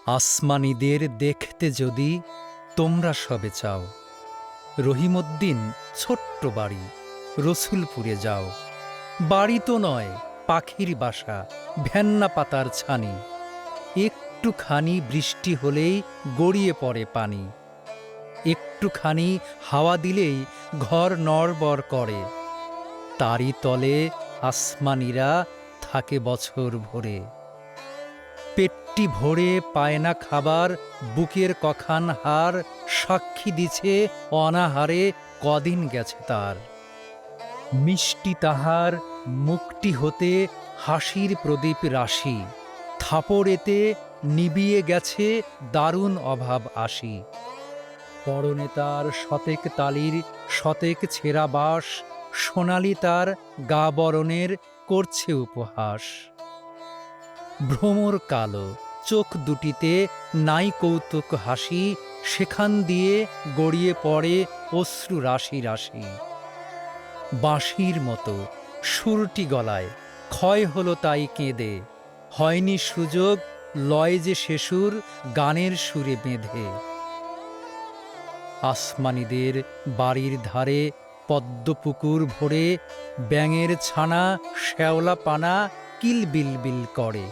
আসমানীদের দেখতে যদি তোমরা সবে চাও, রহিমউদ্দিন ছোট্ট বাড়ি, রসুলপুরে যাও। বাড়ি তো নয়, পাখির বাসা, ভেন্না পাতার ছানি। একটুখানি বৃষ্টি হলেই গড়িয়ে পড়ে পানি। একটুখানি হাওয়া দিলেই ঘর নড়বড় করে। তারই তলে আসমানীরা থাকে বছর ভরে। পেটটি ভরে পায় না খাবার, বুকের কখান হাড় সাক্ষী দিছে অনাহারে কদিন গেছে তার। মিষ্টি তাহার মুখটি হতে হাসির প্রদীপ রাশি, থাপড়েতে নিবিয়ে গেছে দারুণ অভাব আসি। পরনে তার শতেক তালির শতেক ছেঁড়া বাস, সোনালি তার গা বরণের করছে উপহাস। ভ্রমর কালো, চোখ দুটিতে নাই কৌতুক হাসি, সেখান দিয়ে গড়িয়ে পড়ে অশ্রু রাশি রাশি। বাঁশির মতো সুরটি গলায়, ক্ষয় হলো তাই কেঁদে, হয়নি সুযোগ লয় যে সে সুর গানের সুরে বেঁধে। আসমানীদের বাড়ির ধারে পদ্মপুকুর ভরে, ব্যাঙের ছানা শ্যাওলা পানা কিলবিলবিল করে।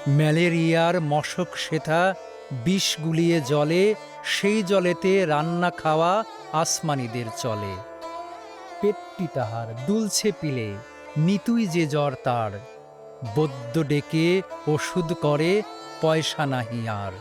ম্যালেরিয়ার মশক সেথা বিষ গুলিয়ে জলে, সেই জলেতে রান্না খাওয়া আসমানীদের চলে। পেটটি তাহার দুলছে পিলে, নিতুই যে জ্বর তার, বৈদ্য ডেকে ওষুধ করে পয়সা নাহি আর।